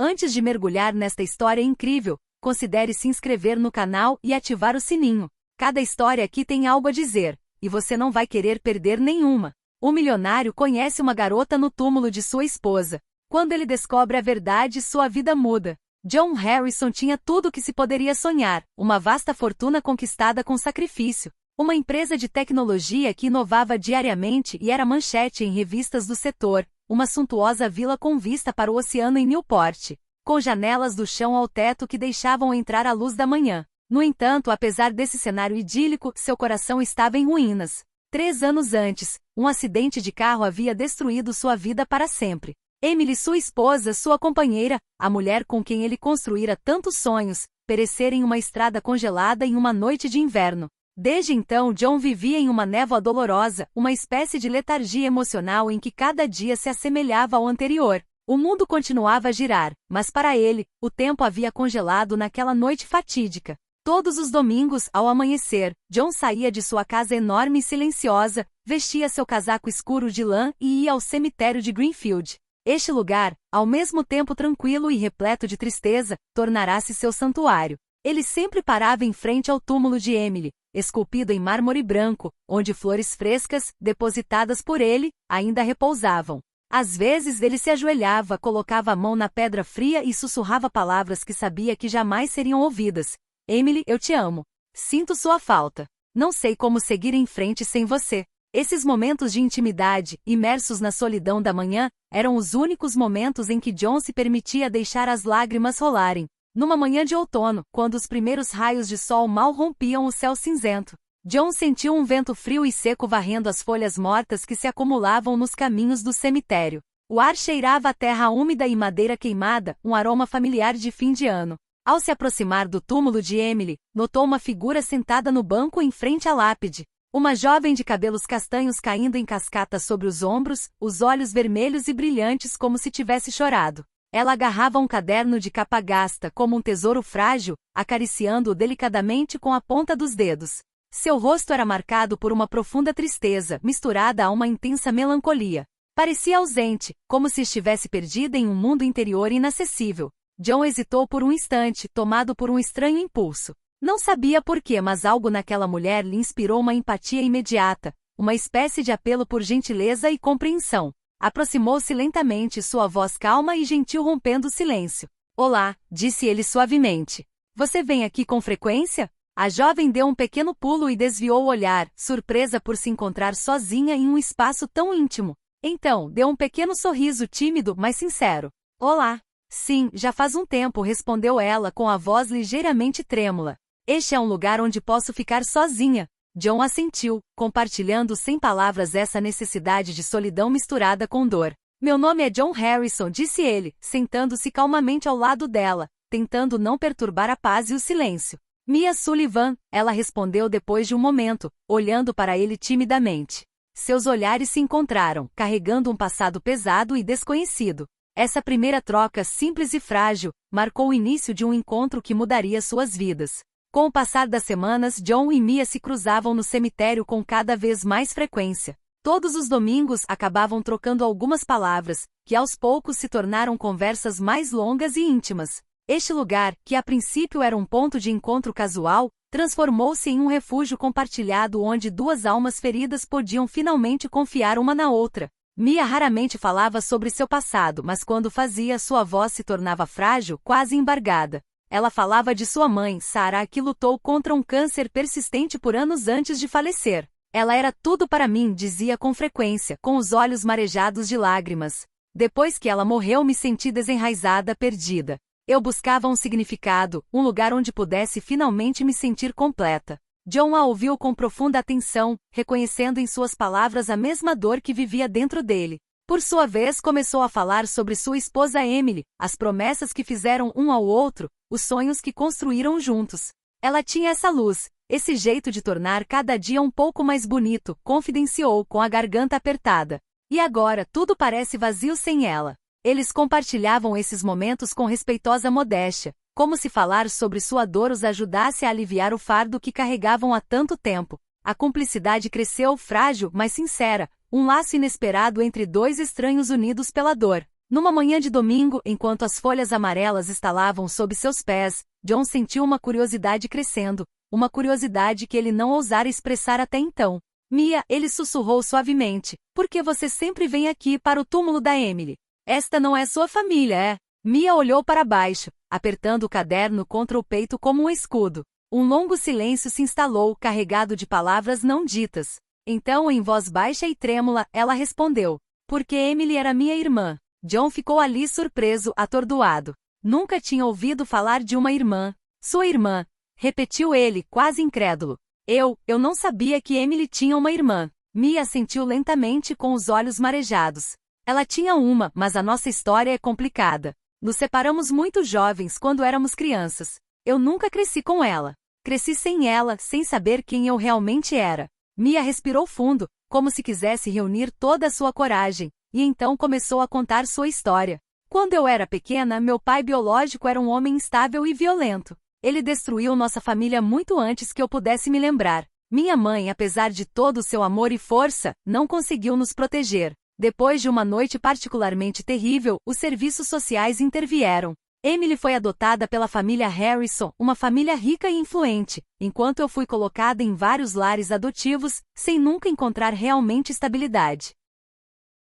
Antes de mergulhar nesta história incrível, considere se inscrever no canal e ativar o sininho. Cada história aqui tem algo a dizer, e você não vai querer perder nenhuma. O milionário conhece uma garota no túmulo de sua esposa. Quando ele descobre a verdade, sua vida muda. John Harrison tinha tudo o que se poderia sonhar, uma vasta fortuna conquistada com sacrifício, uma empresa de tecnologia que inovava diariamente e era manchete em revistas do setor, uma suntuosa vila com vista para o oceano em Newport, com janelas do chão ao teto que deixavam entrar a luz da manhã. No entanto, apesar desse cenário idílico, seu coração estava em ruínas. 3 anos antes, um acidente de carro havia destruído sua vida para sempre. Emily, sua esposa, sua companheira, a mulher com quem ele construíra tantos sonhos, perecera em uma estrada congelada em uma noite de inverno. Desde então, John vivia em uma névoa dolorosa, uma espécie de letargia emocional em que cada dia se assemelhava ao anterior. O mundo continuava a girar, mas para ele, o tempo havia congelado naquela noite fatídica. Todos os domingos, ao amanhecer, John saía de sua casa enorme e silenciosa, vestia seu casaco escuro de lã e ia ao cemitério de Greenfield. Este lugar, ao mesmo tempo tranquilo e repleto de tristeza, tornará-se seu santuário. Ele sempre parava em frente ao túmulo de Emily, esculpido em mármore branco, onde flores frescas, depositadas por ele, ainda repousavam. Às vezes ele se ajoelhava, colocava a mão na pedra fria e sussurrava palavras que sabia que jamais seriam ouvidas. Emily, eu te amo. Sinto sua falta. Não sei como seguir em frente sem você. Esses momentos de intimidade, imersos na solidão da manhã, eram os únicos momentos em que John se permitia deixar as lágrimas rolarem. Numa manhã de outono, quando os primeiros raios de sol mal rompiam o céu cinzento, John sentiu um vento frio e seco varrendo as folhas mortas que se acumulavam nos caminhos do cemitério. O ar cheirava a terra úmida e madeira queimada, um aroma familiar de fim de ano. Ao se aproximar do túmulo de Emily, notou uma figura sentada no banco em frente à lápide. Uma jovem de cabelos castanhos caindo em cascata sobre os ombros, os olhos vermelhos e brilhantes como se tivesse chorado. Ela agarrava um caderno de capa gasta como um tesouro frágil, acariciando-o delicadamente com a ponta dos dedos. Seu rosto era marcado por uma profunda tristeza, misturada a uma intensa melancolia. Parecia ausente, como se estivesse perdida em um mundo interior inacessível. John hesitou por um instante, tomado por um estranho impulso. Não sabia por quê, mas algo naquela mulher lhe inspirou uma empatia imediata, uma espécie de apelo por gentileza e compreensão. Aproximou-se lentamente, sua voz calma e gentil rompendo o silêncio. Olá, disse ele suavemente. Você vem aqui com frequência? A jovem deu um pequeno pulo e desviou o olhar, surpresa por se encontrar sozinha em um espaço tão íntimo. Então, deu um pequeno sorriso tímido, mas sincero. Olá. Sim, já faz um tempo, respondeu ela com a voz ligeiramente trêmula. Este é um lugar onde posso ficar sozinha. John assentiu, compartilhando sem palavras essa necessidade de solidão misturada com dor. Meu nome é John Harrison, disse ele, sentando-se calmamente ao lado dela, tentando não perturbar a paz e o silêncio. Mia Sullivan, ela respondeu depois de um momento, olhando para ele timidamente. Seus olhares se encontraram, carregando um passado pesado e desconhecido. Essa primeira troca simples e frágil, marcou o início de um encontro que mudaria suas vidas. Com o passar das semanas, John e Mia se cruzavam no cemitério com cada vez mais frequência. Todos os domingos acabavam trocando algumas palavras, que aos poucos se tornaram conversas mais longas e íntimas. Este lugar, que a princípio era um ponto de encontro casual, transformou-se em um refúgio compartilhado onde duas almas feridas podiam finalmente confiar uma na outra. Mia raramente falava sobre seu passado, mas quando fazia, sua voz se tornava frágil, quase embargada. Ela falava de sua mãe, Sarah, que lutou contra um câncer persistente por anos antes de falecer. Ela era tudo para mim, dizia com frequência, com os olhos marejados de lágrimas. Depois que ela morreu, me senti desenraizada, perdida. Eu buscava um significado, um lugar onde pudesse finalmente me sentir completa. John a ouviu com profunda atenção, reconhecendo em suas palavras a mesma dor que vivia dentro dele. Por sua vez, começou a falar sobre sua esposa Emily, as promessas que fizeram um ao outro, os sonhos que construíram juntos. Ela tinha essa luz, esse jeito de tornar cada dia um pouco mais bonito, confidenciou com a garganta apertada. E agora, tudo parece vazio sem ela. Eles compartilhavam esses momentos com respeitosa modéstia, como se falar sobre sua dor os ajudasse a aliviar o fardo que carregavam há tanto tempo. A cumplicidade cresceu, frágil, mas sincera, um laço inesperado entre dois estranhos unidos pela dor. Numa manhã de domingo, enquanto as folhas amarelas estalavam sob seus pés, John sentiu uma curiosidade crescendo, uma curiosidade que ele não ousara expressar até então. Mia, ele sussurrou suavemente, por que você sempre vem aqui para o túmulo da Emily? Esta não é sua família, é? Mia olhou para baixo, apertando o caderno contra o peito como um escudo. Um longo silêncio se instalou, carregado de palavras não ditas. Então, em voz baixa e trêmula, ela respondeu, porque Emily era minha irmã. John ficou ali surpreso, atordoado. Nunca tinha ouvido falar de uma irmã. Sua irmã, repetiu ele, quase incrédulo. Eu não sabia que Emily tinha uma irmã. Mia assentiu lentamente com os olhos marejados. Ela tinha uma, mas a nossa história é complicada. Nos separamos muito jovens quando éramos crianças. Eu nunca cresci com ela. Cresci sem ela, sem saber quem eu realmente era. Mia respirou fundo, como se quisesse reunir toda a sua coragem, e então começou a contar sua história. Quando eu era pequena, meu pai biológico era um homem instável e violento. Ele destruiu nossa família muito antes que eu pudesse me lembrar. Minha mãe, apesar de todo o seu amor e força, não conseguiu nos proteger. Depois de uma noite particularmente terrível, os serviços sociais intervieram. Emily foi adotada pela família Harrison, uma família rica e influente, enquanto eu fui colocada em vários lares adotivos, sem nunca encontrar realmente estabilidade.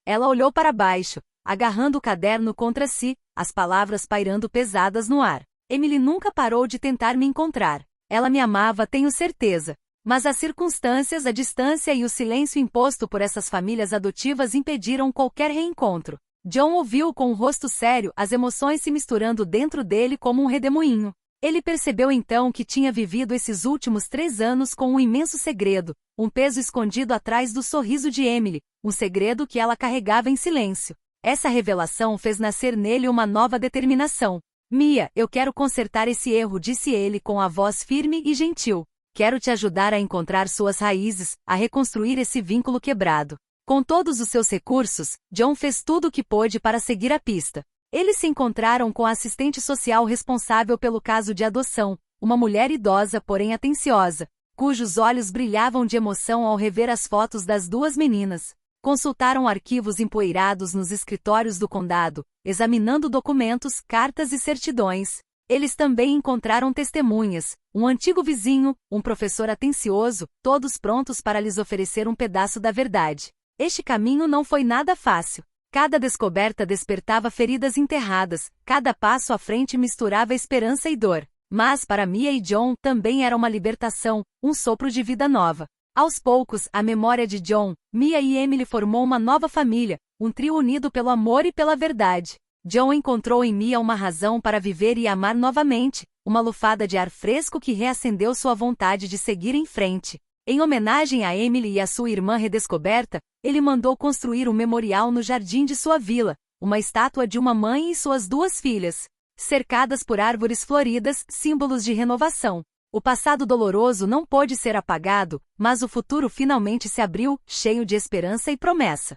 Ela olhou para baixo, agarrando o caderno contra si, as palavras pairando pesadas no ar. Emily nunca parou de tentar me encontrar. Ela me amava, tenho certeza. Mas as circunstâncias, a distância e o silêncio imposto por essas famílias adotivas impediram qualquer reencontro. John ouviu com o rosto sério, as emoções se misturando dentro dele como um redemoinho. Ele percebeu então que tinha vivido esses últimos 3 anos com um imenso segredo, um peso escondido atrás do sorriso de Emily, um segredo que ela carregava em silêncio. Essa revelação fez nascer nele uma nova determinação. Mia, eu quero consertar esse erro, disse ele com a voz firme e gentil. Quero te ajudar a encontrar suas raízes, a reconstruir esse vínculo quebrado. Com todos os seus recursos, John fez tudo o que pôde para seguir a pista. Eles se encontraram com a assistente social responsável pelo caso de adoção, uma mulher idosa, porém atenciosa, cujos olhos brilhavam de emoção ao rever as fotos das 2 meninas. Consultaram arquivos empoeirados nos escritórios do condado, examinando documentos, cartas e certidões. Eles também encontraram testemunhas, um antigo vizinho, um professor atencioso, todos prontos para lhes oferecer um pedaço da verdade. Este caminho não foi nada fácil. Cada descoberta despertava feridas enterradas, cada passo à frente misturava esperança e dor. Mas para Mia e John também era uma libertação, um sopro de vida nova. Aos poucos, a memória de John, Mia e Emily formou uma nova família, um trio unido pelo amor e pela verdade. John encontrou em Mia uma razão para viver e amar novamente, uma lufada de ar fresco que reacendeu sua vontade de seguir em frente. Em homenagem a Emily e a sua irmã redescoberta, ele mandou construir um memorial no jardim de sua vila, uma estátua de uma mãe e suas 2 filhas, cercadas por árvores floridas, símbolos de renovação. O passado doloroso não pôde ser apagado, mas o futuro finalmente se abriu, cheio de esperança e promessa.